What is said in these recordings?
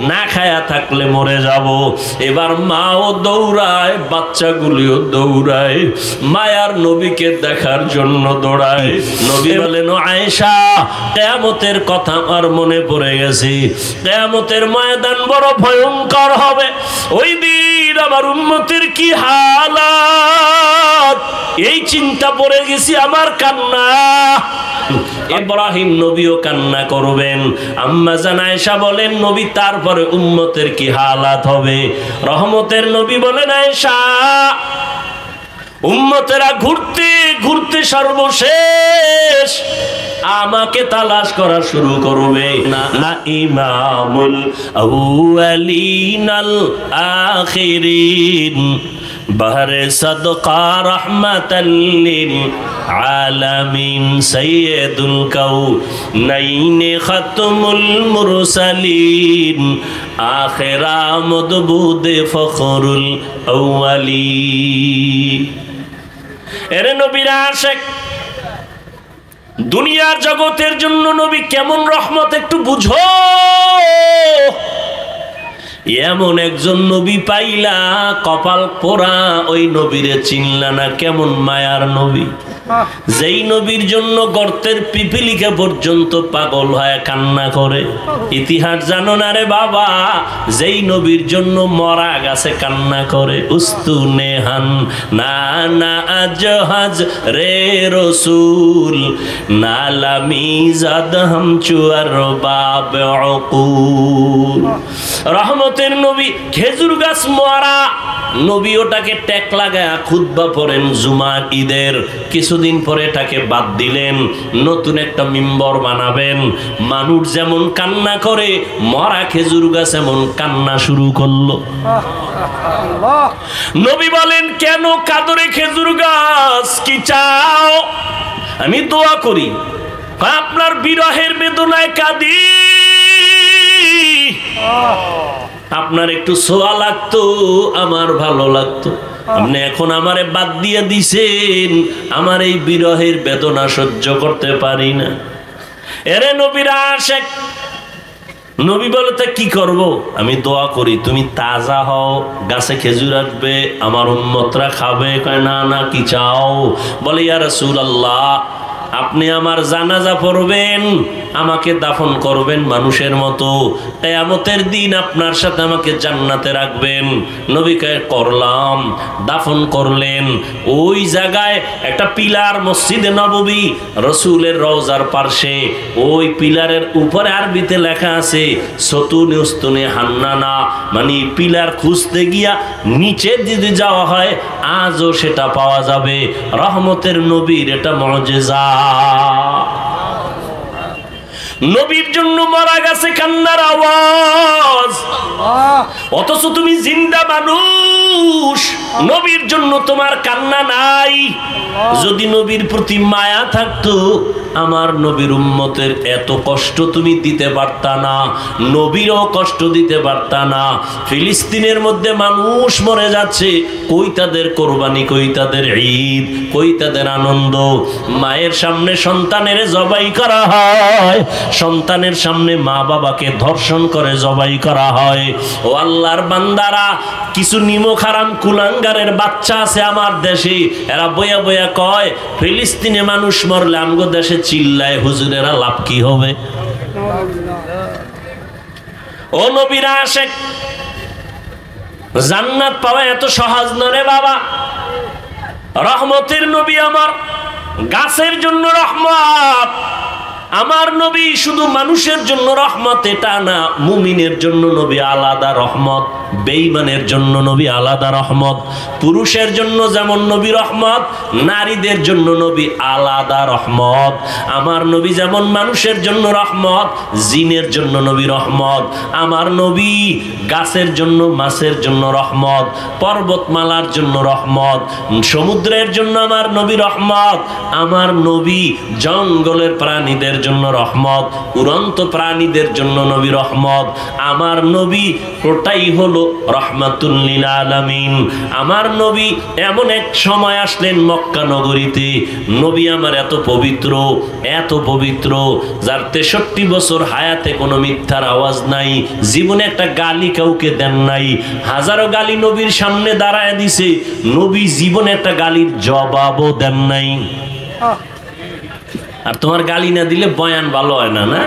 না খায়া থাকলে মরে যাব। এবার মাও দৌড়ায়, বাচ্চাগুলিও দৌড়ায়, মায়ার নবীকে দেখার জন্য দৌড়ায়। নবী বলেন, আয়েশা, কিয়ামতের কথা আমার মনে পড়ে গেছে। কিয়ামতের ময়দান বড় ভয়ঙ্কর হবে। ওই দিন আমার উম্মতের কি হালাত, এই চিন্তা পড়ে গেছি, আমার কান্না। ইব্রাহিম নবীও কান্না করবেন। আম্মা জান আয়েশা বলেন, নবী তারপরে উম্মতের কি হালাত হবে? রহমতের নবী বলেন, আয়েশা, উম্মতেরা ঘুরতে ঘুরতে সর্বশেষ আমাকে তালাশ করা শুরু করবে। না ইমামুল আউয়ালিন আল আখিরিন বাহরে সাদকা রাহমাতাল লিল আলামিন সাইয়্যিদুল কাউনাইন খাতমুল মুরসালিন আখিরা মদবুদ ফখরুল আউয়ালিন। এরে নবীর আশিক, দুনিয়ার জগতের জন্য নবী কেমন রহমত একটু বুঝো। এমন একজন নবী পাইলা, কপাল পোড়া, ওই নবীরে চিনলা না, কেমন মায়ার নবী। যেই নবীর জন্য গর্তের পিপিলিকা পর্যন্ত পাগল হয়ে কান্না করে। ইতিহাস জানো না রে বাবা? যেই নবীর জন্য মরা গাছে কান্না করে। উস্তুনেহান না না আজহাজ রে রসুল নালামি জাদ হাম চুয়ার বাব উকুল। রহমতের নবী খেজুর গাছ মরা, নবী ওটাকে টেক লাগায় খুতবা পড়েন জুমার ঈদের। কিছুদিন পরে এটাকে বাদ দিলেন, নতুন একটা মিম্বর বানাবেন। মানুষ যেমন কান্না করে, মরা খেজুর গাছ এমন কান্না শুরু করলো। নবী বলেন, কেন কাদরে খেজুর গাছ, কি চাও? আমি দোয়া করি, আপনার বিরহের বেদনায় কাঁদি। আপনার একটু ছোঁয়া লাগতো, আমার ভালো লাগতো। আপনি এখন আমারে বাদ দিয়ে দিছেন, আমার এই বিরহের বেদনা সহ্য করতে পারি না। এরে নবীর আশিক, নবী বলে, তা কি করব? আমি দোয়া করি তুমি তাজা হও, গাছে খেজুর আসবে, আমার উম্মতরা খাবে। কয় না না, কি চাও? বলে, ইয়া রাসূলুল্লাহ, আপনি আমার জানাজা পড়বেন, আমাকে দাফন করবেন মানুষের মতো, কিয়ামতের দিন আপনার সাথে আমাকে জান্নাতে রাখবেন। নবীকে করলাম, দাফন করলেন। ওই জায়গায় একটা পিলার, মসজিদে নববী, রসুলের রওজার পার্শ্বে, ওই পিলারের উপরে আরবিতে লেখা আছে সতুনে উস্তুনে হান্নানা, মানে পিলার খুঁজতে গিয়া নিচে যদি যাওয়া হয় আজও সেটা পাওয়া যাবে। রহমতের নবীর এটা মুজিজা। নবীর জন্য মারা গেছে কান্নার আওয়াজ, অথচ তুমি জিন্দা মানুষ, নবীর জন্য তোমার কান্না নাই। যদি নবীর প্রতি মায়া থাকতো, আমার নবীর উম্মতের এত কষ্ট তুমি দিতে পারতা না, নবীরও কষ্ট দিতে পারতা না। ফিলিস্তিনের মধ্যে মানুষ মরে যাচ্ছে, কই তাদের কোরবানি, কই তাদের ঈদ, কই তাদের আনন্দ? মায়ের সামনে সন্তানের জবাই করা হয়, সন্তানের সামনে মা বাবাকে ধর্ষণ করে জবাই করা হয়। ও আল্লাহর বান্দারা, কিছু নিমক হারাম কুলাঙ্গারের বাচ্চা আছে আমার দেশে, এরা বয়া বয়া কয় ফিলিস্তিনে মানুষ মরলে আমগো দেশে চিল্লায়, হুজুরেরা লাভ কি হবে? ও নবীর আশিক, জান্নাত পাওয়া এত সহজ না রে বাবা। রহমতের নবী আমার, গাছের জন্য রহমত। আমার নবী শুধু মানুষের জন্য রহমত এটা না, মুমিনের জন্য নবী আলাদা রহমত, বেঈমানের জন্য নবী আলাদা রহমত। পুরুষের জন্য যেমন নবী রহমত, নারীদের জন্য নবী আলাদা রহমত। আমার নবী যেমন মানুষের জন্য রহমত, জিনের জন্য নবী রহমত। আমার নবী গাছের জন্য, মাছের জন্য রহমত, পর্বতমালার জন্য রহমত, সমুদ্রের জন্য আমার নবী রহমত। আমার নবী জঙ্গলের প্রাণীদের জন্য রহমত, উড়ন্ত প্রাণীদের জন্য নবী রহমত। আমার নবী ওটাই হলো রহমাতুল লিল আলামিন। আমার নবী এমন এক সময় আসলেন মক্কা নগরীতে, নবী আমার এত পবিত্র, এত পবিত্র, যার 63 বছর হায়াতে কোনো মিথ্যার আওয়াজ নাই, জীবনে একটা গালি কাউকে দেন নাই। হাজারো গালি নবীর সামনে দাঁড়ায় দিছে, নবী জীবনে একটা গালির জবাবও দেন নাই। আর তোমার গালি না দিলে বয়ান ভালো হয় না, না?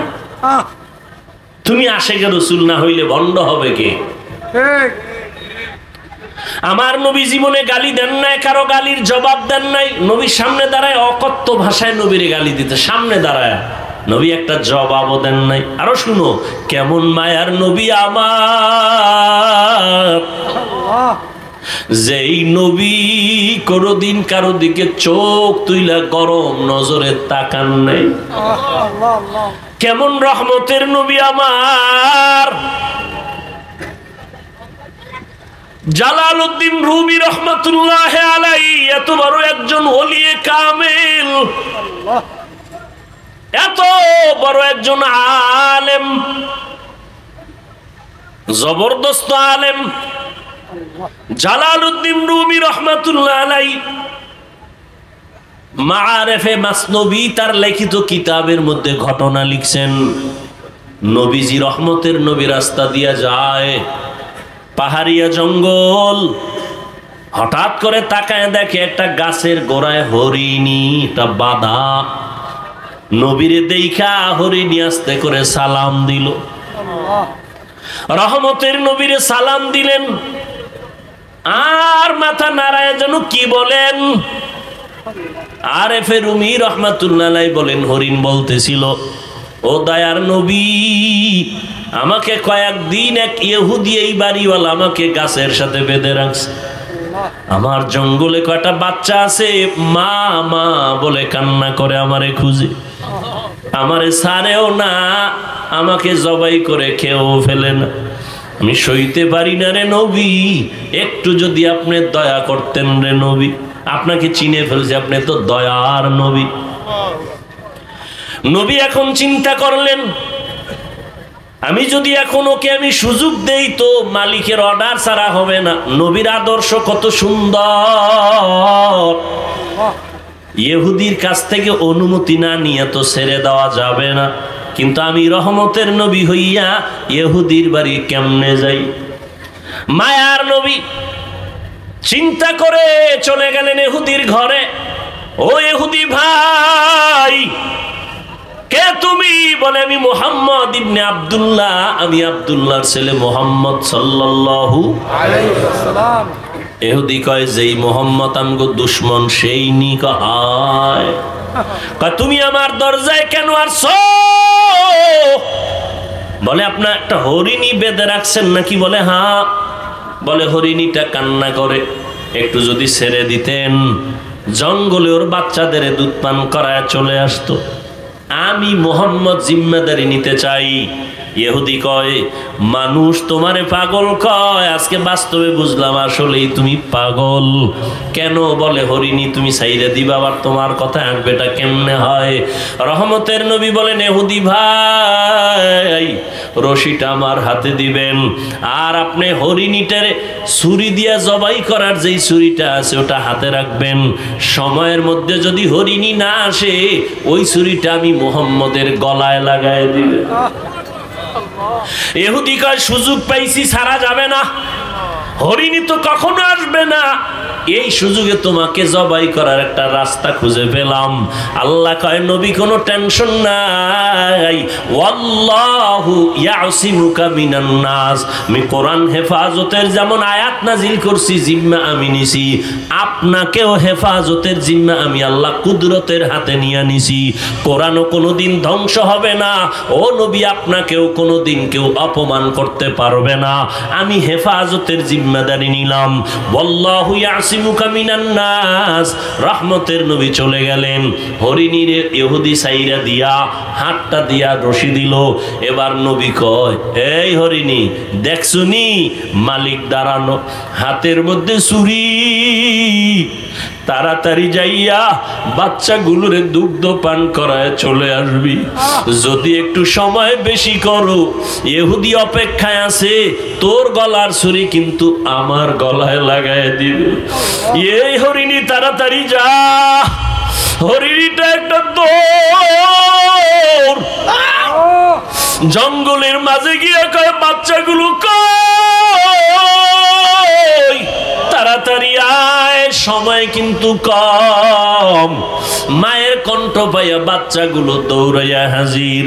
তুমি আশেকে রসুল না হইলে ভণ্ড হবে কে? আমার নবী জীবনে গালি দেন নাই, কারো গালির জবাব দেন নাই। নবীর সামনে দাঁড়ায় অকথ্য ভাষায় নবীরে গালি দিতে, সামনে দাঁড়ায় নবী একটা জবাবও দেন নাই। আরো শুনো, কেমন মায়ার নবী আমার, যেই নবী কোনদিন কারো দিকে চোখ তুইলা গরম নজরে তাকান নাই। কেমন রহমতের নবী আমার। জালালউদ্দিন রুমি রহমাতুল্লাহ আলাইহি এত বড় একজন ওলিয়ে কামেল, এত বড় একজন আলেম, জবরদস্ত আলেম জালালউদ্দিন রুমি রহমাতুল্লাহ আলাইহি মাআরিফে মাসনবী তার লিখিত কিতাবের মধ্যে ঘটনা লিখছেন। নবীজি রহমতের নবী রাস্তা দিয়া যায়, পাহাড়িয়া জঙ্গল, হঠাৎ করে তাকায় দেখে একটা গাছের গোড়ায় হরিণী একটা বাঁধা। নবীরে দেইখা হরিণী আস্তে করে সালাম দিল। রহমতের নবীরে সালাম দিলেন, আর মাথা নাড়ায় যেন কি বলেন। আরেফে রুমি রহমাতুল্লাহ আলাইহি বলেন, হরিণ বলতেছিল, ও দয়ার নবী, আমাকে কয়েকদিন এক ইহুদি এই বাড়িওয়ালা আমাকে গাছের সাথে বেঁধে রাখছে। আমার জঙ্গলে কয়টা বাচ্চা আছে, মা মা বলে কান্না করে আমারে খুঁজে, আমারে ছাড়েও না, আমাকে জবাই করে খেয়েও ফেলে না। আমি সইতে পারি না রে নবী, একটু যদি আপনি দয়া করতেন রে নবী। আপনাকে চিনে ফেলছে, আপনি তো দয়ার নবী। নবী এখন চিন্তা করলেন, আমি যদি এখন ওকে আমি সুযোগ দেই তো মালিকের অর্ডার ছাড়া হবে না। নবীর আদর্শ কত সুন্দর, ইহুদির কাছ থেকে অনুমতি না নিয়ে তো ছেড়ে দেওয়া যাবে না। কিন্তু আমি রহমতের নবী হইয়া ইহুদির বাড়ি কেমনে যাই? মায়ার নবী চিন্তা করে চলে গেলেন ইহুদির ঘরে। ও ইহুদি ভাই, কে তুমি? বলে, আমি মুহাম্মদ ইবনে আব্দুল্লাহ, আমি আব্দুল্লাহর ছেলে মুহাম্মদ সাল্লাল্লাহু আলাইহি ওয়াসাল্লাম। ইহুদি কয়, যেই মুহাম্মদ আমগো দুশমন সেই নি। কয়, তুমি আমার দরজায় কেন আসছো? বলে, আপনার একটা হরিণী বেঁধে রাখছেন নাকি? বলে, হ্যাঁ। বলে, হরিণীটা কান্না করে, একটু যদি ছেড়ে দিতেন, জঙ্গলে ওর বাচ্চাদের দুধ পান করায় চলে আসতো। আমি মুহাম্মদ জিম্মেদারি নিতে চাই। ইহুদি কয়, মানুষ তোমারে পাগল কয়, আজকে বাস্তবে বুঝলাম আসলেই তুমি পাগল। কেন? বলে, হরিণী তুমি ছাইরে দিবা, আবার তোমার কথা আঁকবেটা কেমনে হয়? রহমতের নবী বলেন, ইহুদি ভাই, রশিটা আমার হাতে দিবেন, আর আপনি হরিণীটারে ছুরি দিয়া জবাই করার যেই ছুরিটা আছে ওটা হাতে রাখবেন। সময়ের মধ্যে যদি হরিণী না আসে, ওই ছুরিটা আমি মুহাম্মদের গলায় লাগায় দিবে। ইহুদি কয়, সুযোগ পাইছি, ছাড়া যাবে না, হরিণী তো কখনো আসবে না, এই সুযোগে তোমাকে জবাই করার একটা রাস্তা খুঁজে পেলাম। আল্লাহ কয়, নবী কোনো টেনশন নাই, ওয়াল্লাহু ইয়াসিমুকা মিনান নাস। আমি কোরআন হেফাজতের যেমন আয়াত নাজিল করছি, জিম্মা আমি নিছি, আপনাকেও হেফাজতের জিম্মা আমি আল্লাহ কুদরতের হাতে নিয়ে নিছি। কোরআনও কোনোদিন ধ্বংস হবে না, ও নবী আপনাকেও কোনোদিন কেউ অপমান করতে পারবে না। আমি হেফাজতের জিম্মাদারি নিলাম। ওয়াল্লাহু ইয়াসিমুকা ইয়াসিমুকা মিনান নাস, রহমতের নবী চলে গেলেন। হরিণীর ইহুদি সাইরা দিয়া হাতটা দিয়া রশি দিল। এবার নবী কয়, এই হরিণী দেখছুনি মালিক দাঁড়ানো, হাতের মধ্যে ছুরি, তাড়াতাড়ি যাইয়া বাচ্চাগুলোরে দুগ্ধ পান করায় চলে আসবি। যদি একটু সময় বেশি করো, ইহুদি অপেক্ষায় আছে, তোর গলার ছুরি কিন্তু আমার গলায় লাগায় দিবে। এই হরিণী তাড়াতাড়ি যা। হরিণীটা একটা দৌড়, জঙ্গলের মাঝে গিয়ে কয় বাচ্চাগুলো কই, তাড়াতাড়ি আয়, সময় কিন্তু কম। মায়ের কণ্ঠ পাইয়া বাচ্চাগুলো দৌড়াইয়া হাজির।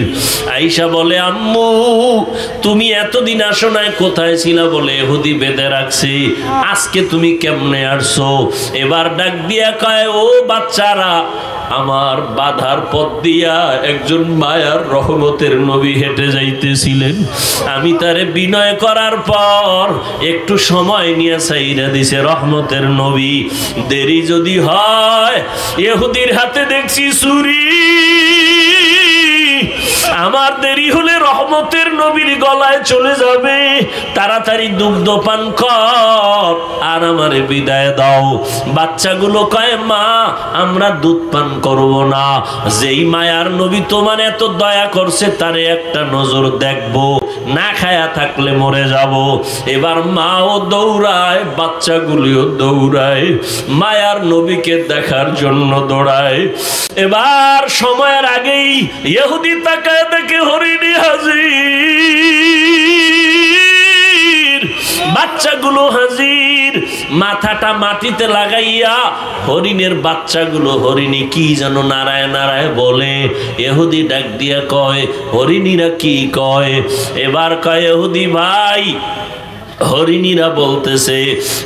আয়েশা বলে, আম্মু তুমি এতদিন আসো নাই, কোথায় ছিলা? বলে ইহুদি বেঁধে রাখছে, আজকে তুমি কেমনে আসছো? এবার ডাক দিয়া কয়, ও বাচ্চারা, আমার বাধার পথ দিয়া একজন মায়ার রহমতের নবী হেঁটে যাইতেছিলেন, আমি তারে বিনয় করার পর একটু সময় নিয়ে সাইরা দিছে রহমতের নবী। দেরি যদি হয়, ইহুদির হাতে দেখছি ছুরি, আমার দেরি হলে রহমতের নবীর গলায় চলে যাবে। তাড়াতাড়ি দুগ্ধ পান কর আর আমারে বিদায় দাও। বাচ্চাগুলো কয়, মা আমরা দুধ পান করব না, যেই মায়ার নবী তোমার এত দয়া করছে তারে একটা নজর দেখবো, না খায়া থাকলে মরে যাব। এবার মাও দৌড়ায়, বাচ্চাগুলিও দৌড়ায়, মায়ার নবীকে দেখার জন্য দৌড়ায়। এবার সময়ের আগেই ইহুদি তাকায় দেখে হরিণী হাজির, বাচ্চাগুলো হাজির। মাথাটা মাটিতে লাগাইয়া হরিণের বাচ্চাগুলো, হরিণী কি যেন নারায় নারায় বলে। ইহুদি ডাক দিয়া কয়, হরিণীরা কি কয়? এবার কয়, ইহুদি ভাই, হরিণীরা বলতেছে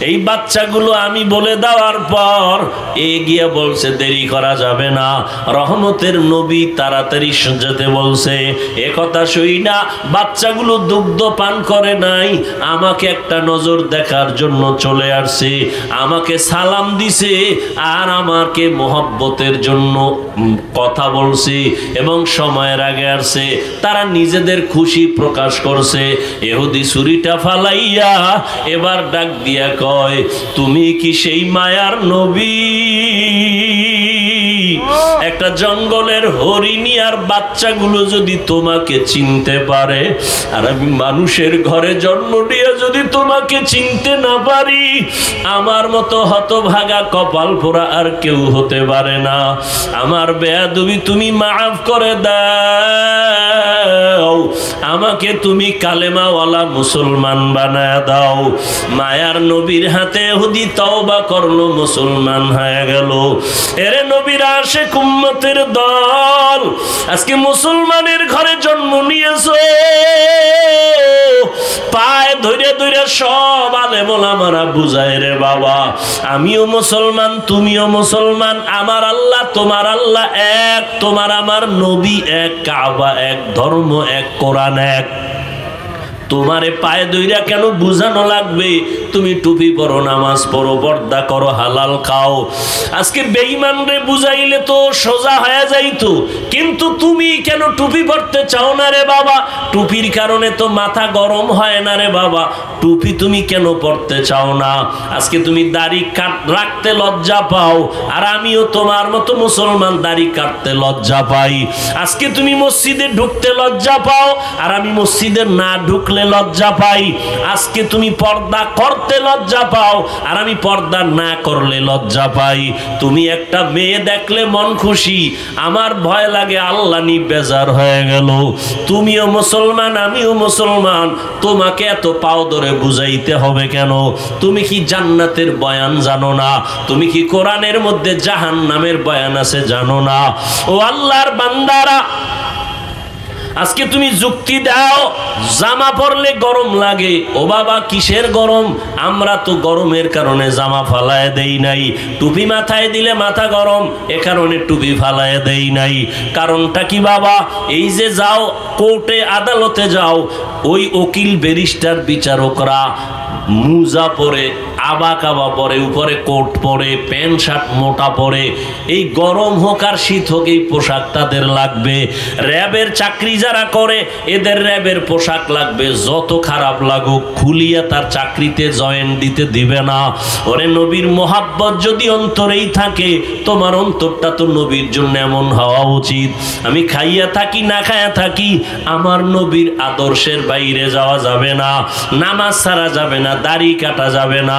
এই বাচ্চাগুলো আমি বলে দেওয়ার পর এগিয়ে বলছে দেরি করা যাবে না, রহমতের নবী তাড়াতাড়ি যেতে বলছে। এ কথা শুই না বাচ্চাগুলো দুগ্ধ পান করে নাই, আমাকে একটা নজর দেখার জন্য চলে আসছে, আমাকে সালাম দিছে আর আমাকে মোহব্বতের জন্য কথা বলছে এবং সময়ের আগে আসছে, তারা নিজেদের খুশি প্রকাশ করছে। ইহুদি ছুরিটা ফালাইয়া এবার ডাক দিয়া কয়, তুমি কি সেই মায়ার নবী? একটা জঙ্গলের হরিণী আর বাচ্চাগুলো যদি তোমাকে চিনতে পারে, আর আমি মানুষের ঘরে জন্ম নিয়ে যদি তোমাকে চিনতে না পারি, আমার মতো হতভাগা কপাল পোড়া আর কেউ হতে পারে না। আমার বেয়াদবি তুমি মাফ করে দাও, আমাকে তুমি কালেমাওয়ালা মুসলমান বানায় দাও। মায়ার নবীর হাতে ইহুদি তওবা করলো, মুসলমান হয়ে গেল। এরে নবীর আশিক উম্মতের দল, আজকে মুসলমানের ঘরে জন্ম নিয়েছো, পায়ে ধরে ধরে সব আলেম ওলামারা বুঝায়, রে বাবা আমিও মুসলমান তুমিও মুসলমান, আমার আল্লাহ তোমার আল্লাহ এক, তোমার আমার নবী এক, কাবা এক, ধর্ম এক, কোরআন এক। তোমারে পায়ে দইরা কেন বুঝানো লাগবে? তুমি টুপি পরো, নামাজ পড়ো, পর্দা করো, হালাল খাও। আজকে বেঈমান রে বুঝাইলে তো সোজা হয়ে যাইতো, কিন্তু তুমি কেন টুপি পরতে চাও না রে বাবা? টুপির কারণে তো মাথা গরম হয় না রে বাবা, টুপি তুমি কেন পরতে চাও না? আজকে তুমি দাড়ি রাখতে লজ্জা পাও, আর আমিও তোমার মতো মুসলমান দাড়ি কাটতে লজ্জা পাই। আজকে তুমি মসজিদে ঢুকতে লজ্জা পাও, আর আমি মসজিদে না ঢুকলে লজ্জা পাই। আজকে তুমি পর্দা করতে লজ্জা পাও, আর আমি পর্দা না করলে লজ্জা পাই। তুমি একটা মেয়ে দেখলে মন খুশি, আমার ভয় লাগে আল্লাহ নি বেজার হয়ে গেল। তুমিও মুসলমান আমিও মুসলমান, তোমাকে এত পাও ধরে বুঝাইতে হবে কেন? তুমি কি জান্নাতের বয়ান জানো না? তুমি কি কোরআনের মধ্যে জাহান্নামের বয়ান আছে জানো না? ও আল্লাহর বান্দারা, আজকে তুমি যুক্তি দাও জামা পরলে গরম লাগে। ও বাবা কিসের গরম? আমরা তো গরমের কারণে জামা ফালায় দেই নাই। টুপি মাথায় দিলে মাথা গরম, এ কারণে টুপি ফালায় দেই নাই। কারণটা কি বাবা? এই যে যাও কোর্টে আদালতে যাও, ওই উকিল ব্যারিস্টার বিচারকরা মুজা পরে আবা কাবা পরে, উপরে কোট পরে, প্যান্ট শার্ট মোটা পরে। এই গরম হোক আর শীত হোক এই পোশাক তাদের লাগবে। র্যাবের চাকরি যারা করে এদের র্যাবের পোশাক লাগবে, যত খারাপ লাগুক খুলিয়া তার চাকরিতে জয়েন দিতে দিবে না। ওরে নবীর মোহাব্বত যদি অন্তরেই থাকে, তোমার অন্তরটা তো নবীর জন্য এমন হওয়া উচিত। আমি খাইয়া থাকি না খাইয়া থাকি, আমার নবীর আদর্শের বাইরে যাওয়া যাবে না, নামাজ ছাড়া যাবে না, দাড়ি কাটা যাবে না।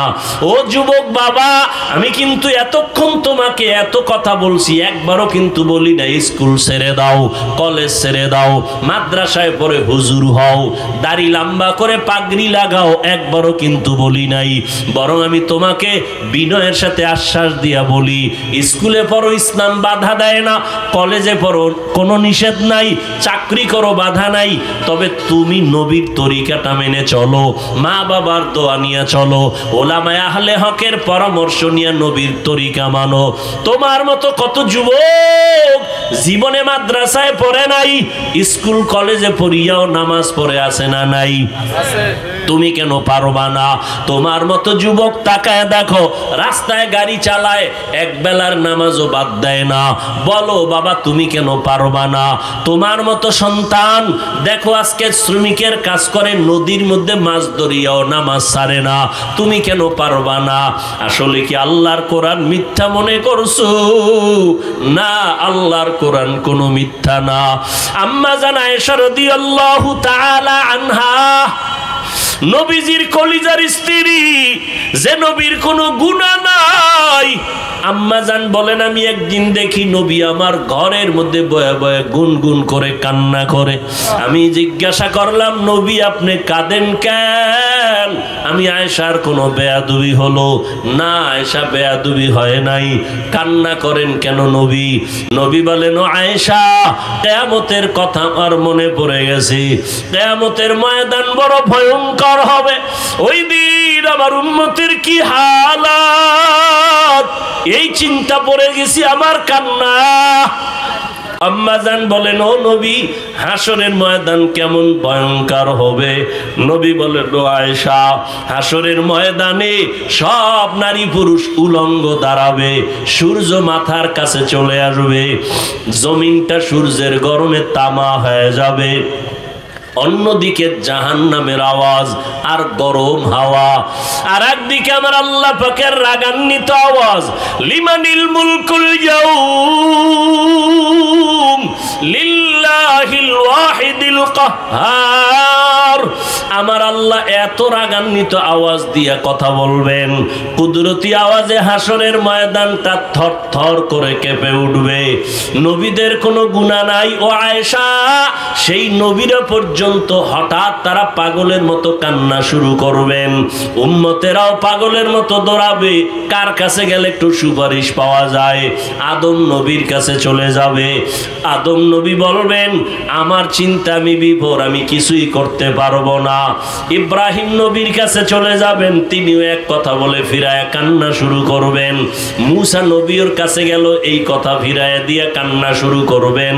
ও যুবক বাবা, আমি কিন্তু এতক্ষণ তোমাকে এত কথা বলছি, একবারও কিন্তু বলি না স্কুল ছেড়ে দাও, কলেজ ছেড়ে দাও, মাদ্রাসায় পড়ে হুজুর হও, দাড়ি লম্বা করে পাগড়ি লাগাও, একবারও কিন্তু বলি নাই। বরং আমি তোমাকে বিনয়ের সাথে আশ্বাস দিয়া বলি, স্কুলে পড়ো ইসলাম বাধা দেয় না, কলেজে পড়ো কোনো নিষেধ নাই, চাকরি করো বাধা নাই, তবে তুমি নবীর তরিকাটা মেনে চলো, মা বাবার দোয়া নিয়ে চলো, ওলামায়ে আহলে হকের পরামর্শ নিয়ে নবীর তরিকা মানো। তোমার মতো কত যুবক জীবনে মাদ্রাসায় পড়ে নাই, স্কুল কলেজে পড়িয়াও নামাজ পড়ে আছে না নাই? তুমি কেন পারবা না? তোমার মতো যুবক তাকায় দেখো, রাস্তায় গাড়ি চালায়, এক বেলার নামাজও বাদ দেয় না। বলো বাবা তুমি কেন পারবা না? তোমার মতো সন্তান দেখো আজকে শ্রমিকের কাজ করে, নদীর মধ্যে মাছ ধরিয়াও নামাজ ছাড়ে না, তুমি কেন পারবা না? আসলে কি আল্লাহর কোরআন মিথ্যা মনে করছো? না, আল্লাহর কোরআন কোনো মিথ্যা না। আম্মা জান আয়েশা রাদিয়াল্লাহু তাআলা আনহা, নবীজির কলিজার স্ত্রী, যে নবীর কোনো গুনাহ নাই, আম্মা জান বলেন আমি একদিন দেখি নবী আমার ঘরের মধ্যে বয়ে বয়ে গুনগুন করে কান্না করে। আমি জিজ্ঞাসা করলাম নবী আপনি কাঁদেন কেন? আমি আয়েশার কোনো বেয়াদবি হলো? না আয়েশা বেয়াদবি হয় নাই, কান্না করেন কেন নবী? নবী বলেন ও আয়েশা, কিয়ামতের কথা আমার মনে পড়ে গেছে, কিয়ামতের ময়দান বড় ভয়ঙ্কর হবে, ওই দিন আমার উম্মতের কি হালাত, এই চিন্তা পড়ে গেছি, আমার কান্না। আম্মা জান বলেন ও নবী হাসরের ময়দান কেমন ভয়ঙ্কর হবে? নবী বলেন ও আয়েশা, হাসরের ময়দানে সব নারী পুরুষ উলঙ্গ দাঁড়াবে, সূর্য মাথার কাছে চলে আসবে, জমিনটা সূর্যের গরমে তামা হয়ে যাবে, অন্যদিকে জাহান্নামের আওয়াজ আর গরম হাওয়া, আর একদিকে আমার আল্লাহ পাকের রাগান্বিত আওয়াজ, লিমানিল মুলকুল ইয়াউম লিল্লাহিল ওয়াহিদিল কাহ্হার। আমার আল্লাহ এত রাগান্বিত আওয়াজ দিয়ে কথা বলবেন, কুদরতি আওয়াজে হাসরের ময়দানটা থর থর করে কেঁপে উঠবে। নবীদের কোনো গুনাহ নাই ও আয়েশা, সেই নবীরা পর্যন্ত হঠাৎ তারা পাগলের মতো কান্না শুরু করবেন, উম্মতেরাও পাগলের মতো দৌড়াবে। কার কাছে গেলে একটু সুপারিশ পাওয়া যায়? আদম নবীর কাছে চলে যাবে। আদম নবী বলবেন আমার চিন্তা আমি বিভোর, আমি কিছুই করতে পারবো না। ইব্রাহিম নবীর কাছে চলে যাবেন, তিনিও এক কথা বলে ফিরায় কান্না শুরু করবেন। মুসা নবীর কাছে গেল, এই কথা ফিরায় দিয়ে কান্না শুরু করবেন।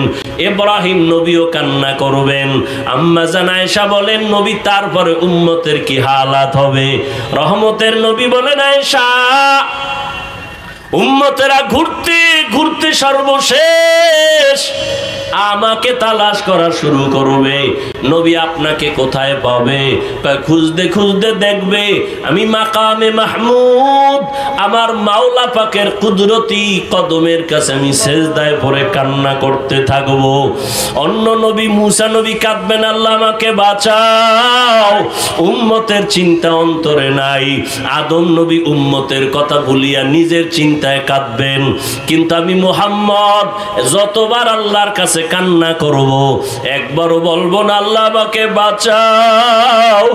ইব্রাহিম নবীও কান্না করবেন। আম্মা জান আয়েশা বলেন নবী তারপরে উম্মতের কি হালাত হবে? রহমতের নবী বলেন আয়েশা, উম্মতেরা ঘুরতে ঘুরতে সর্বশেষ আমাকে তালাশ করা শুরু করবে। নবী আপনাকে কোথায় পাবে? খুঁজতে খুঁজতে দেখবে আমি মাকামে মাহমুদ, আমার মাওলা পাকের কুদরতি কদমের কাছে আমি সেজদায় পড়ে কান্না করতে থাকবো। অন্য নবী মুসা নবী কাঁদবেন, আল্লাহ আমাকে বাঁচাও, উম্মতের চিন্তা অন্তরে নাই। আদম নবী উম্মতের কথা ভুলিয়া নিজের চিন্তায় কাঁদবেন। কিন্তু আমি মুহাম্মদ যতবার আল্লাহর কাছে কান্না করব, একবারও বলবো না আল্লাহ আমাকে বাঁচাও।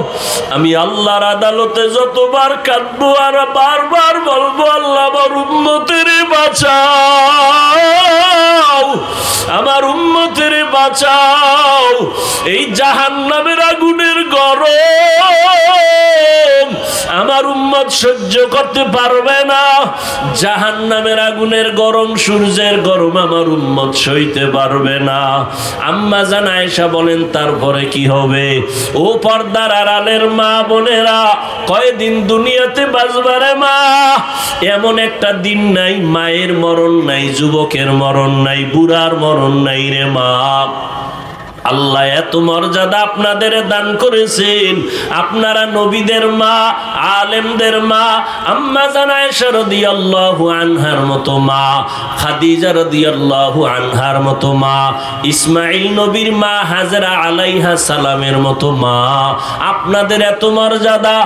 আমি আল্লাহর আদালতে যতবার কাঁদবো আর বারবার বলবো আল্লাহ আমার উম্মতের বাঁচাও, আমার উম্মতের বাঁচাও। এই জাহান্নামের আগুনের গরম আমার উম্মত সহ্য করতে পারবে না। জাহান্নামের আগুনের গরম, সূর্যের গরম আমার উম্মত সইতে পারবে না। আম্মা জান আয়েশা বলেন তারপরে কি হবে? ও পর্দার আড়ালের মা বোনেরা, কয়দিন দুনিয়াতে বাঁচবারে মা? এমন একটা দিন নাই মায়ের মরণ নাই, যুবকের মরণ নাই, বুড়ার মরণ নাই রে মা। আল্লাহ এত মর্যাদা আপনাদের দান করেছেন। আপনারা নবীদের মা, আলেমদের মা, আম্মা জান আয়েশা রাদিয়াল্লাহু আনহার মতো মা, খাদিজা রাদিয়াল্লাহু আনহার মতো মা, ইসমাঈল নবীর মা হাজরা আলাইহা সালামের মতো মা। আপনাদের এত মর্যাদা।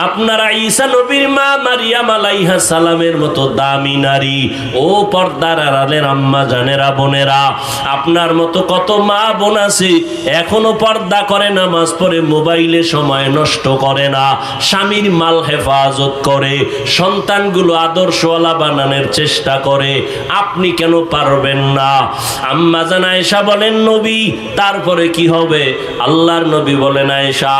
আপনারা ঈসা নবীর মা মারিয়াম আলাইহা সালামের মতো দামি নারী। ও পর্দার আড়ালের আম্মা জানেরা, বোনেরা, আপনার মতো কত মা বোন আছে এখনো পর্দা করে, নামাজ পড়ে, মোবাইলে সময় নষ্ট করে না, স্বামীর মাল হেফাজত করে, সন্তানগুলো আদর্শওয়ালা বানানোর চেষ্টা করে। আপনি কেন পারবেন না? আম্মা জান আয়েশা বলেন নবী তারপরে কি হবে? আল্লাহর নবী বলেন আয়েশা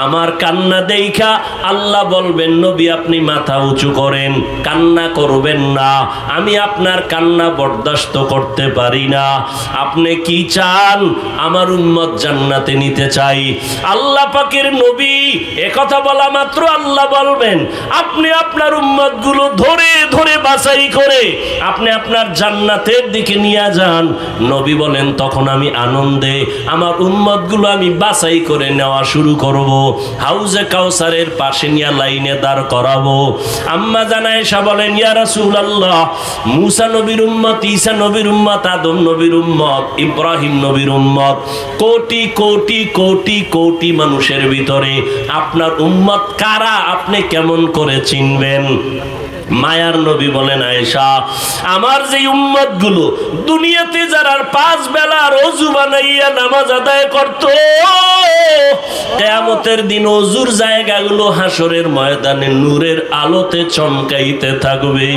আমার কান্না দেইখা আল্লাহ বলবেন নবী আপনি মাথা উঁচু করেন, কান্না করবেন না, আমি আপনার কান্না বরদাস্ত করতে পারি না। আপনি কি চান? আমার উম্মত জান্নাতে নিতে চাই। আল্লাহ পাকের নবী একথা বলা মাত্র আল্লাহ বলবেন আপনি আপনার উম্মত গুলো ধরে ধরে বাছাই করে আপনি আপনার জান্নাতের দিকে নিয়ে যান। নবী বলেন তখন আমি আনন্দে আমার উম্মত গুলো আমি বাছাই করে নেওয়া শুরু করব, হাউজে কাউসারের পাশে নিয়ে লাইনে দাঁড় করাবো। আম্মা জান আয়েশা বলেন ইয়া রাসূলুল্লাহ, মুসা নবীর উম্মত, ঈসা নবীর উম্মত, আদম নবীর উম্মত, ইব্রাহিম নবীর উম্মত, কোটি কোটি কোটি কোটি মানুষের ভিতরে আপনার উম্মত কারা আপনি কেমন করে চিনবেন? মায়ার নবী বলেন আয়েশা আমার যে উম্মত গুলো দুনিয়াতে যারা 5 বেলার ওযু বানাইয়া নামাজ আদায় করত, কিয়ামতের দিন ওযুর জায়গাগুলো হাসরের ময়দানে নূরের আলোতে চমকাইতে থাকবে।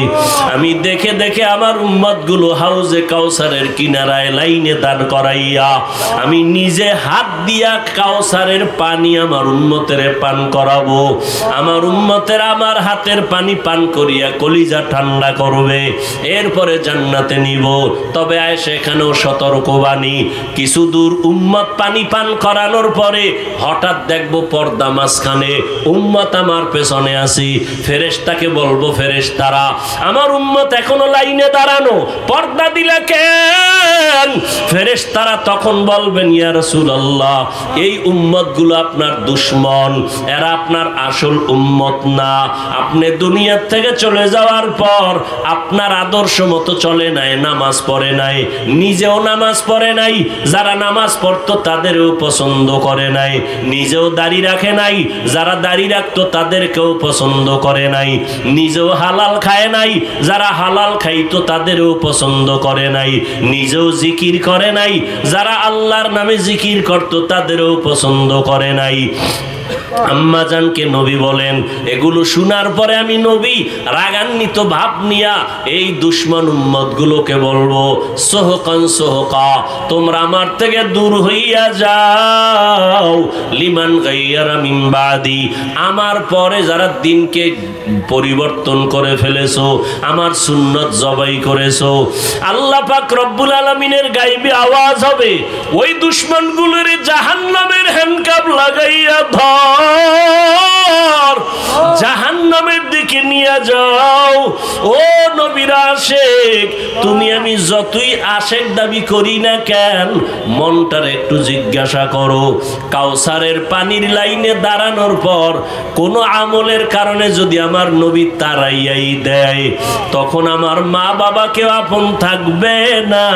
আমি দেখে দেখে আমার উম্মত গুলো হাউজে কাউসারের কিনারায় লাইনে দাঁড় করাইয়া আমি নিজে হাত দিয়া কাউসারের পানি আমার উম্মতের পান করাবো। আমার উম্মতের আমার হাতের পানি পান করি কলিজা ঠান্ডা করবে, এরপরে জান্নাতে নিব। তবে আয়েশা এখানেও সতর্কবাণী, কিছু দূর উম্মত পানি পান করানোর পরে হঠাৎ দেখবো পর্দা মাঝখানে, উম্মত আমার পেছনে আসি, ফেরেশতাকে বলবো ফেরেশতারা আমার উম্মত এখনো লাইনে দাঁড়ানো, পর্দা দিলা কেন? ফেরেশতারা তখন বলবেন ইয়া রাসূলুল্লাহ এই উম্মত গুলো আপনার দুশমন, এরা আপনার আসল উম্মত না। আপনি দুনিয়া থেকে চলে যাওয়ার পর আপনার আদর্শ মতো চলে নাই, নামাজ পড়ে নাই, নিজেও নামাজ পড়ে নাই, যারা নামাজ পড়তো তাদেরও পছন্দ করে নাই, নিজেও দাড়ি রাখে নাই, যারা দাড়ি রাখতো তাদেরকেও পছন্দ করে নাই, নিজেও হালাল খায় নাই, যারা হালাল খাইতো তাদেরও পছন্দ করে নাই, নিজেও জিকির করে নাই, যারা আল্লাহর নামে জিকির করতো তাদেরও পছন্দ করে নাই। আম্মা জানকে নবী বলেন এগুলো শোনার পরে আমি নবী রাগান্বিত ভাব নিয়া এই দুশমন উম্মত গুলোকে বলবো সোহকান সোহকা, তোমরা আমার থেকে দূর হইয়া যাও। লিমান গাইয়ারা মিন বাদি, আমার পরে যারা দিনকে পরিবর্তন করে ফেলেছো, আমার সুন্নত জবাই করেছো, আল্লাহ পাক রব্বুল আলামিনের গায়বী আওয়াজ হবে ওই দুশমন গুলোর জাহান্নামের হ্যান্ডকাপ লাগাইয়া ধর, জাহান্নামের দিকে নিয়ে যাও। ও নবীর আশিক, তুমি আমি যতই আশিক দাবি করি না কেন, মনটার একটু জিজ্ঞাসা করো, কাউসারের পানির লাইনে দাঁড়ানোর পর কোন আমলের কারণে যদি আমার নবী তাড়াইয়াই দেয়, তখন আমার মা বাবাকে আপন থাকবে না,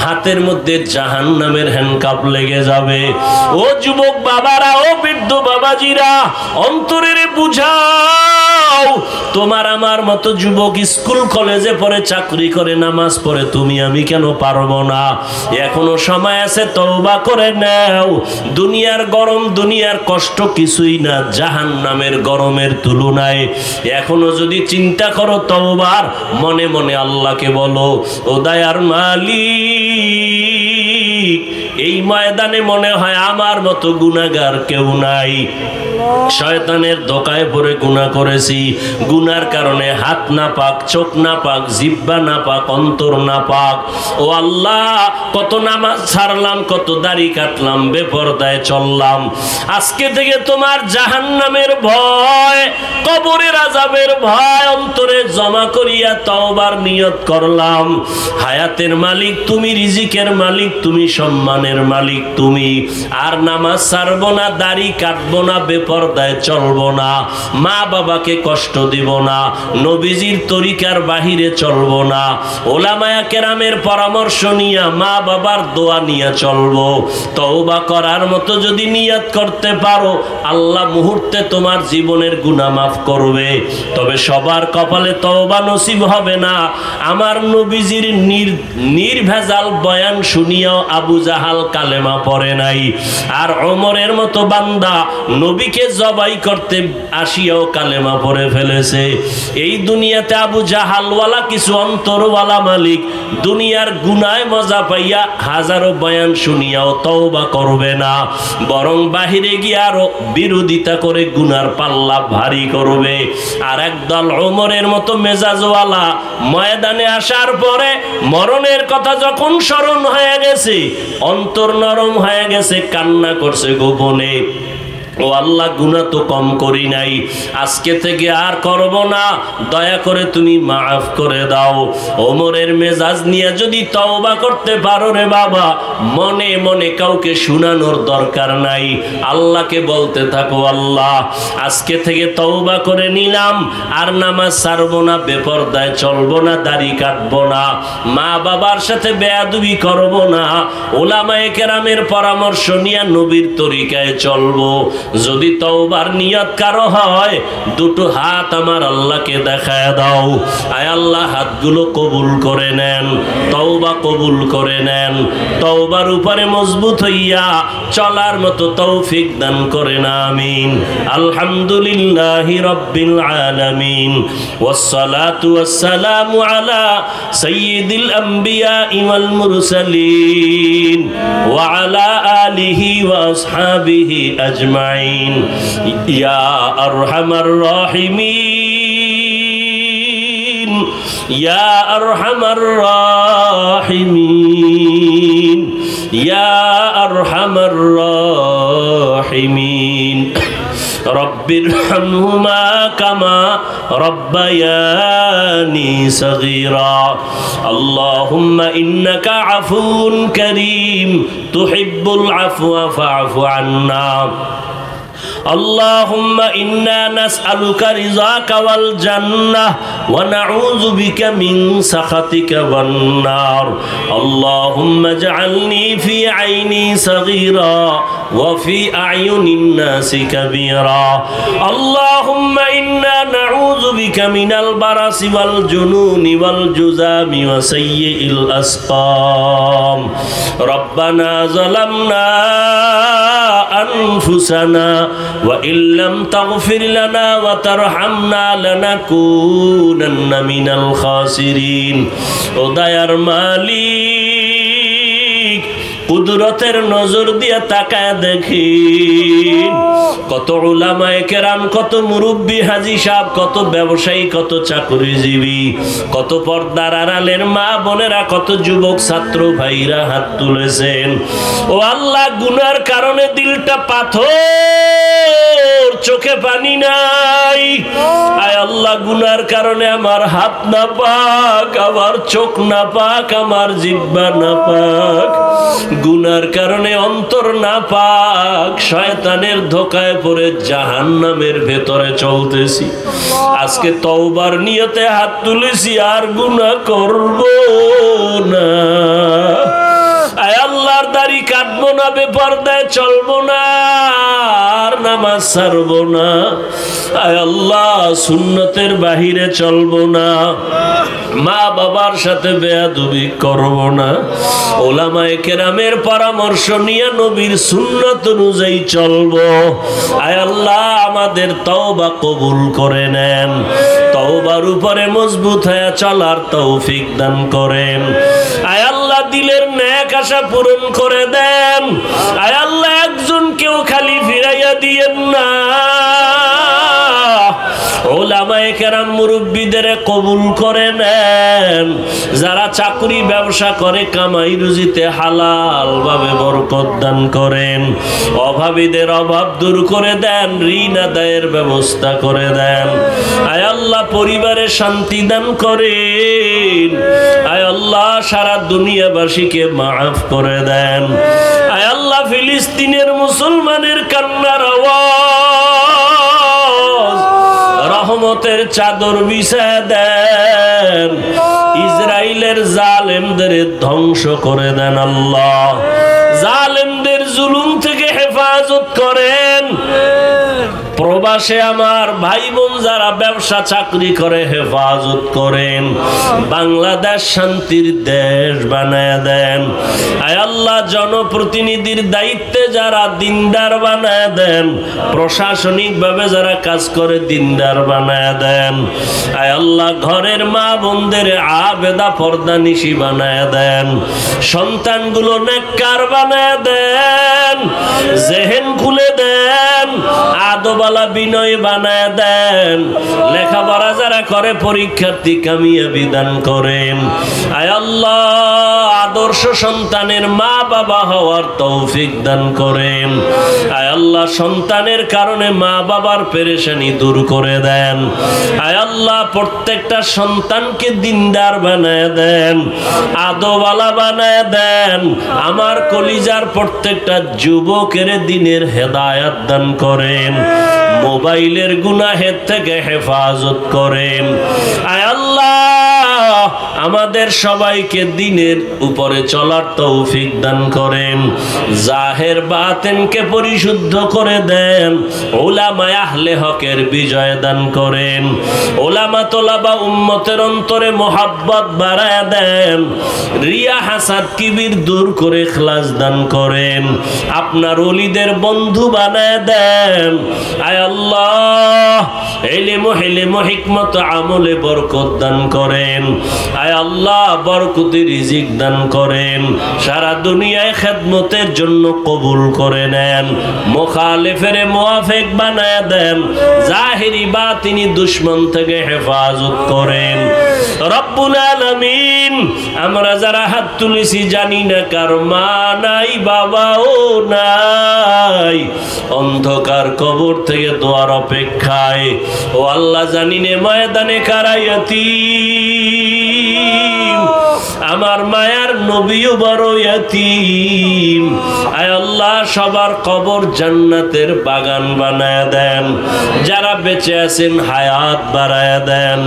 হাতের মধ্যে জাহান্নামের হ্যান্ডকাপ লেগে যাবে। ও যুবক বাবারা, ও বৃদ্ধ বাবাজিরা, অন্তরের বুঝাও, তোমার আমার মতো যুবক স্কুল কলেজে পড়ে চাকরি করে নামাজ পড়ে তুমি আমি কেন পারবো না? এখনো সময় আছে, তওবা করে নাও। দুনিয়ার গরম, দুনিয়ার কষ্ট কিছুই না জাহান্নামের গরমের তুলনায়। এখনো যদি চিন্তা করো তওবার, মনে মনে আল্লাহকে বলো ও দয়ার মালিক এই ময়দানে মনে হয় আমার মতো গুনাহগার কেউ নাই। শয়তানের ধোকায় পড়ে গুনাহ করেছি, গুনার কারণে হাত না পাক, চোখ না পাক, জিহ্বা না পাক, অন্তর না পাক। ও আল্লাহ, কত নামাজ ছাড়লাম, কত দাড়ি কাটলাম, বেপরদায় চললাম। আজকে থেকে তোমার জাহান্নামের ভয়, কবরের আযাবের ভয় অন্তরে জমা করিয়া তওবার নিয়ত করলাম। হায়াতের মালিক তুমি, রিজিকের মালিক তুমি, সম্মানের মালিক তুমি। আর নামাজ ছাড়বো না, দাড়ি কাটবো না, বেপরদায় চলবো না, মা বাবাকে কষ্ট দিব না, নবীজির তরিকার বাহিরে চলবো না, ওলামায়ে কেরামের পরামর্শ নিয়ে, মা বাবার দোয়া নিয়ে চলবো। তওবা করার মতো যদি নিয়ত করতে পারো, আল্লাহ মুহূর্তে তোমার জীবনের গুনাহ মাফ করবে। তবে সবার কপালে তওবা নসিব হবে না। আমার নবীজির নির্ভেজাল বয়ান শুনিয়াও আবু জাহাল কালেমা পড়ে নাই, আর ওমরের মতো বান্দা নবীকে জবাই করতে আসিয়াও কালেমা পড়ে ফেলেছে। এই দুনিয়াতে আবু জাহালওয়ালা কিছু অন্তরওয়ালা মালিক দুনিয়ার গুনায় মজা পাইয়া হাজারো বয়ান শুনিয়াও তওবা করবে না, বরং বাহিরে গিয়ে আরো বিরোধিতা করে গুনার পাল্লা ভারী করবে। আর একদল ওমরের মতো মেজাজওয়ালা ময়দানে আসার পরে মরণের কথা যখন স্মরণ হয়ে গেছে, অন্তর নরম হয়ে গেছে, কান্না করছে গোপনে, ও আল্লাহ, গুনাহ তো কম করি নাই, আজকে থেকে আর করব না, দয়া করে তুমি মাফ করে দাও। ওমরের মেজাজ নিয়ে যদি তওবা করতে পারো রে বাবা, মনে মনে কাউকে শুনানোর দরকার নাই, আল্লাহকে বলতে থাকো, আল্লাহ আজকে থেকে তওবা করে নিলাম, আর নামাজ ছাড়বো না, বেপরদায় চলবো না, দাড়ি কাটবো না, মা বাবার সাথে বেয়াদবি করবো না, ওলামায়ে কেরামের পরামর্শ নিয়ে নবীর তরিকায় চলবো। যদি তওবার নিয়ত কারো হয়, দুটো হাত আমার আল্লাহকে দেখায় দাও। আয় আল্লাহ, হাতগুলো কবুল করে নেন, তওবা কবুল করে নেন, তওবার উপরে মজবুত হইয়া চলার মতো তৌফিক দান করেন, আমিন। আলহামদুলিল্লাহি রাব্বিল আলামিন, ওয়াসসালাতু ওয়াসসালামু আলা সাইয়্যিদিল আম্বিয়া ওয়াল মুরসালিন ওয়া আলা আলিহি ওয়া আসহাবিহি আজমাইন। ইয়া আরহামার রাহিমিন, ইয়া আরহামার রাহিমিন, ইয়া আরহামার রাহিমিন। রব্বিরহামহুমা কামা রব্বায়ানি সগীরা। আল্লাহুম্মা ইন্নাকা আফুউন কারীম তুহিব্বুল আফওয়া ফা'ফু আন্না। اللهم إنا نسألك رضاك والجنة ونعوذ بك من سخطك والنار. اللهم اجعلني في عيني صغيرا وفي أعين الناس كبيرا. اللهم إنا نعوذ بك من البرص والجنون والجذام وسيء الأسقام. ربنا ظلمنا أنفسنا وإن لم تغفر لنا وترحمنا لنكونن من الخاسرين. ও দয়ার মালিক, কুদরতের নজর দিয়ে তাকায় দেখেন কত উলামায়ে কেরাম, কত মুরব্বী হাজী সাহেব, কত ব্যবসায়ী, কত চাকরিজীবী, কত পর্দার আড়ালের মা বোনেরা, কত যুবক ছাত্র ভাইরা হাত তুলেছেন। ও আল্লাহ, গুনার কারণে দিলটা পাথর, চোখে পানি নাই। আয় আল্লাহ, গুনার কারণে আমার হাত না পাক, আমার চোখ না পাক, আমার জিহ্বা না পাক, গুনার কারণে অন্তর না পাক, শয়তানের ধোকায় পড়ে জাহান্নামের ভেতরে চলতেছি। আজকে তওবার নিয়তে হাত তুলেছি, আর গুনাহ করব না। আয় আল্লাহর দাড়ি কাটবো না, বেপরদায় চলবো না, আর নামাজ ছাড়বো না, আয় আল্লাহ সুন্নতের বাহিরে চলবো না, মা বাবার সাথে বেয়াদবি করব না, ওলামায়ে কেরামের পরামর্শ নিয়ে নবীর সুন্নাত অনুযায়ী চলবো। আয় আল্লাহ আমাদের তওবা কবুল করে নেন, তওবার উপরে মজবুত হয়ে চলার তৌফিক দান করেন। আয় আল্লাহ দিলের নেক আশা পূরণ করে দেন। আয় আল্লাহ একজন কেউ খালি ফিরাইয়া দিয়েন না। ওলামায়ে কেরাম মুরব্বিদের কবুল করে নেন। যারা চাকরি ব্যবসা করে কামাই রুজিতে হালাল ভাবে বরকত দান করেন। অভাবীদের অভাব দূর করে দেন, ঋণ আদায়ের ব্যবস্থা করে দেন। আয় আল্লাহ পরিবারে শান্তি দান করেন। আয় আল্লাহ সারা দুনিয়াবাসীকে মাফ করে দেন। আয় আল্লাহ ফিলিস্তিনের মুসলমানের কান্নার আওয়াজ রহমতের চাদর বিছায় দেন। ইসরাইলের জালেমদের ধ্বংস করে দেন আল্লাহ। জালেমদের জুলুম থেকে হেফাজত করেন। প্রবাসে আমার ভাই বোন যারা ব্যবসা চাকরি করে হেফাজত করেন। বাংলাদেশ শান্তির দেশ বানায় দেন। আয় আল্লাহ জনপ্রতিনিধির দায়িত্বে যারা দিনদার বানায় দেন, প্রশাসনিক ভাবে যারা কাজ করে দিনদার বানায় দেন। আয় আল্লাহ ঘরের মা বোনদের আবেদা পর্দানিশী বানায় দেন। সন্তানগুলো নেককার বানায় দেন। জেহেন খুলে দেন। আদবালা বিনয় বানায় দেন। লেখাপড়া যারা করে পরীক্ষার্থী কামিয়াবি দান করেন। আয় আল্লাহ আদর্শ সন্তানের মা বাবা হওয়ার তৌফিক দান করেন। আয় আল্লাহ সন্তানের কারণে মা বাবার পেরেশানি দূর করে দেন। আয় আল্লাহ প্রত্যেকটা সন্তানকে দিনদার বানায় দেন, আদবালা বানায় দেন। আমার কলিজার প্রত্যেকটা যুবকের দিনের হেদায়াত দান করেন। মোবাইলের গুনাহের থেকে হেফাজত করেন। আয় আল্লাহ আমাদের সবাইকে দিনের উপরে চলার তৌফিক দান করেন। জাহের বাতেনকে পরিশুদ্ধ করে দেন। উলামায়ে আহলে হকের বিজয় দান করেন। উলামা তোলাবা উম্মতের অন্তরে মোহাব্বত বাড়ায় দেন। রিয়া হাসাদ কিবির দূর করে ইখলাস দান করেন। আপনার ওলিদের বন্ধু বানায় দেন। আয় আল্লাহ ইলম হিকমত আমলে বরকত দান করেন। আয় আল্লাহ বরকতি রিজিক দান করেন। সারা দুনিয়ায় খেদমতের জন্য কবুল করে নেন। মুখালিফের মুওয়াফিক বানায় দেন। জাহিরি বাতিনি দুশমন থেকে হেফাজত করেন। রব্বুল আলামিন আমরা যারা হাত তুলেছি জানি না কার মা নাই বাবাও নাই, অন্ধকার কবর থেকে দোয়ার অপেক্ষায়। ও আল্লাহ জানি নে ময়দানে কারা ইয়াতীম, আমার মায়ার নবীও বড় ইয়াতীম। আয় আল্লাহ সবার কবর জান্নাতের বাগান বানায় দেন। যারা বেঁচে আছেন হায়াত বাড়ায় দেন।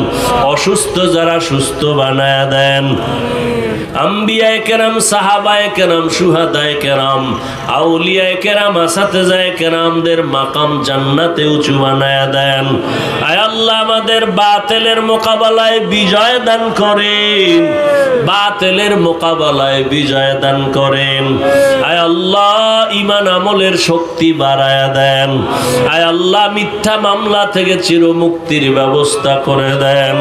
অসুস্থ যারা সুস্থ বানায় দেন। আম্বিয়ায়ে কেরাম, সাহাবায়ে কেরাম, শুহাদায়ে কেরাম, আউলিয়ায়ে কেরাম, আসাতেজায়ে কেরামদের মাকাম জান্নাতে উঁচু বানায় দেন। আয় আল্লাহ আমাদের বাতিলের মোকাবেলায় বিজয় দান করেন। বাতিলের মোকাবেলায় বিজয় দান করেন। আয় আল্লাহ ঈমান আমলের শক্তি বাড়ায় দেন। আয় আল্লাহ মিথ্যা মামলা থেকে চিরমুক্তির ব্যবস্থা করে দেন।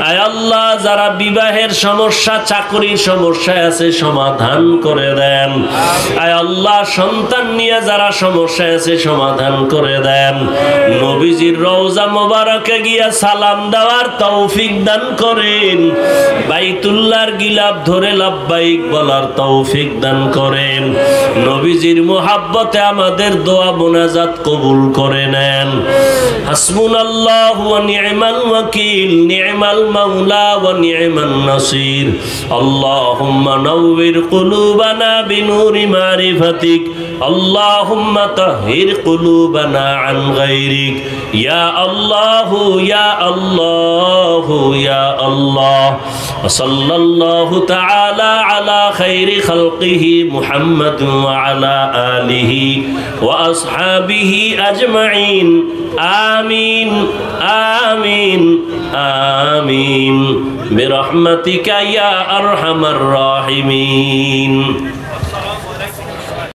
আয় আল্লাহ যারা বিবাহের সমস্যা, চাকরির সমস্যায় আছে সমাধান করে দেন। আয় আল্লাহ সন্তান নিয়ে যারা সমস্যায় আছে সমাধান করে দেন। নবীজির রওজা মোবারকে গিয়া সালাম দেওয়ার তৌফিক দান করেন। বাইতুল্লাহর গিলাফ ধরে লাব্বাইক বলার তৌফিক দান করেন। নবীজির মুহাব্বতে আমাদের দোয়া মোনাজাত কবুল করে নেন। হাসবুনাল্লাহু ওয়া নি'মাল ওয়াকিল, নি'মাল মাওলা ওয়া নি'মান নাসির। আল্লাহুম্মা নাওবির কুলুবানা বিনুরি মারিফাতিক اللهم طهر قلوبنا عن غيرك يا الله يا الله يا الله وصلى الله تعالى على خير خلقه محمد وعلى آله وأصحابه أجمعين آمين آمين آمين برحمتك يا أرحم الراحمين